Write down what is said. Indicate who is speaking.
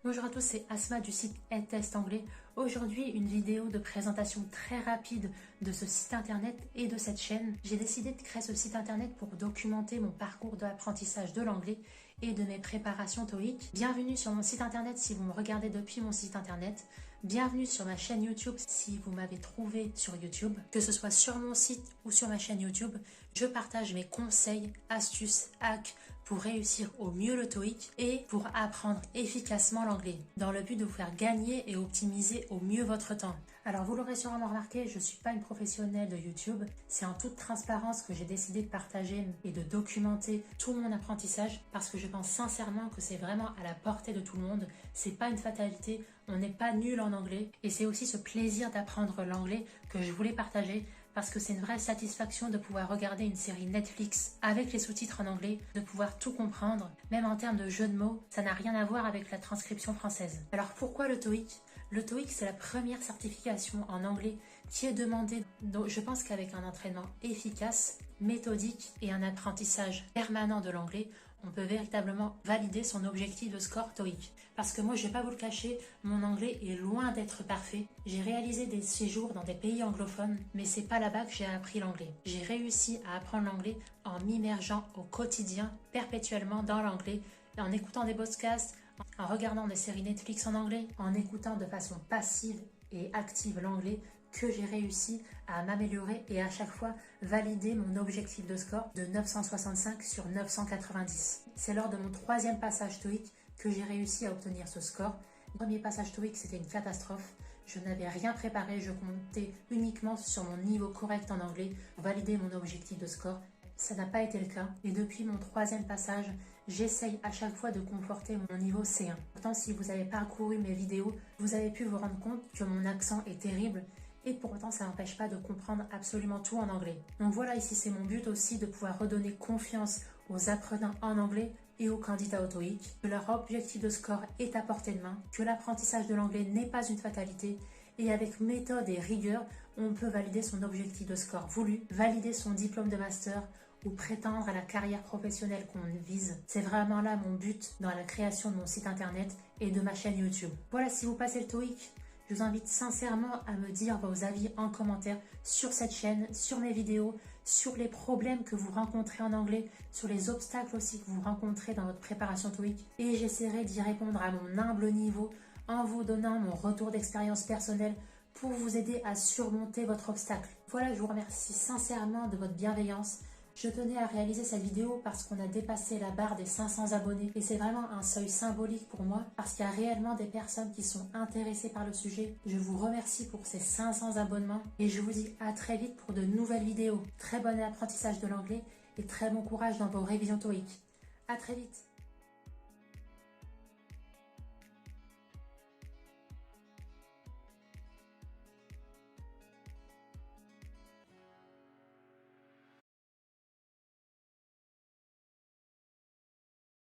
Speaker 1: Bonjour à tous, c'est Asma du site EdTest Anglais. Aujourd'hui, une vidéo de présentation très rapide de ce site internet et de cette chaîne. J'ai décidé de créer ce site internet pour documenter mon parcours d'apprentissage de l'anglais et de mes préparations TOEIC. Bienvenue sur mon site internet si vous me regardez depuis mon site internet. Bienvenue sur ma chaîne YouTube si vous m'avez trouvé sur YouTube. Que ce soit sur mon site ou sur ma chaîne YouTube, je partage mes conseils, astuces, hacks pour réussir au mieux le TOEIC et pour apprendre efficacement l'anglais, dans le but de vous faire gagner et optimiser au mieux votre temps. Alors vous l'aurez sûrement remarqué, je ne suis pas une professionnelle de YouTube. C'est en toute transparence que j'ai décidé de partager et de documenter tout mon apprentissage parce que je pense sincèrement que c'est vraiment à la portée de tout le monde. C'est pas une fatalité, on n'est pas nul en anglais et c'est aussi ce plaisir d'apprendre l'anglais que je voulais partager parce que c'est une vraie satisfaction de pouvoir regarder une série Netflix avec les sous-titres en anglais, de pouvoir tout comprendre, même en termes de jeux de mots, ça n'a rien à voir avec la transcription française. Alors pourquoi le TOEIC ? Le TOEIC, c'est la première certification en anglais qui est demandée, donc je pense qu'avec un entraînement efficace, méthodique et un apprentissage permanent de l'anglais, on peut véritablement valider son objectif de score TOEIC. Parce que moi, je ne vais pas vous le cacher, mon anglais est loin d'être parfait. J'ai réalisé des séjours dans des pays anglophones, mais c'est pas là-bas que j'ai appris l'anglais. J'ai réussi à apprendre l'anglais en m'immergeant au quotidien, perpétuellement dans l'anglais, en écoutant des podcasts, en regardant des séries Netflix en anglais, en écoutant de façon passive et active l'anglais, que j'ai réussi à m'améliorer et à chaque fois valider mon objectif de score de 965 sur 990. C'est lors de mon troisième passage TOEIC que j'ai réussi à obtenir ce score. Le premier passage TOEIC, c'était une catastrophe. Je n'avais rien préparé, je comptais uniquement sur mon niveau correct en anglais pour valider mon objectif de score. Ça n'a pas été le cas et depuis mon troisième passage, j'essaye à chaque fois de conforter mon niveau C1. Pourtant, si vous avez parcouru mes vidéos, vous avez pu vous rendre compte que mon accent est terrible et pourtant ça n'empêche pas de comprendre absolument tout en anglais. Donc voilà, ici c'est mon but aussi de pouvoir redonner confiance aux apprenants en anglais et aux candidats au TOEIC, que leur objectif de score est à portée de main, que l'apprentissage de l'anglais n'est pas une fatalité et avec méthode et rigueur, on peut valider son objectif de score voulu, valider son diplôme de master ou prétendre à la carrière professionnelle qu'on vise. C'est vraiment là mon but dans la création de mon site internet et de ma chaîne YouTube. Voilà, si vous passez le TOEIC, je vous invite sincèrement à me dire vos avis en commentaire sur cette chaîne, sur mes vidéos, sur les problèmes que vous rencontrez en anglais, sur les obstacles aussi que vous rencontrez dans votre préparation TOEIC. Et j'essaierai d'y répondre à mon humble niveau en vous donnant mon retour d'expérience personnelle pour vous aider à surmonter votre obstacle. Voilà, je vous remercie sincèrement de votre bienveillance. Je tenais à réaliser cette vidéo parce qu'on a dépassé la barre des 500 abonnés et c'est vraiment un seuil symbolique pour moi parce qu'il y a réellement des personnes qui sont intéressées par le sujet. Je vous remercie pour ces 500 abonnements et je vous dis à très vite pour de nouvelles vidéos. Très bon apprentissage de l'anglais et très bon courage dans vos révisions TOEIC. À très vite.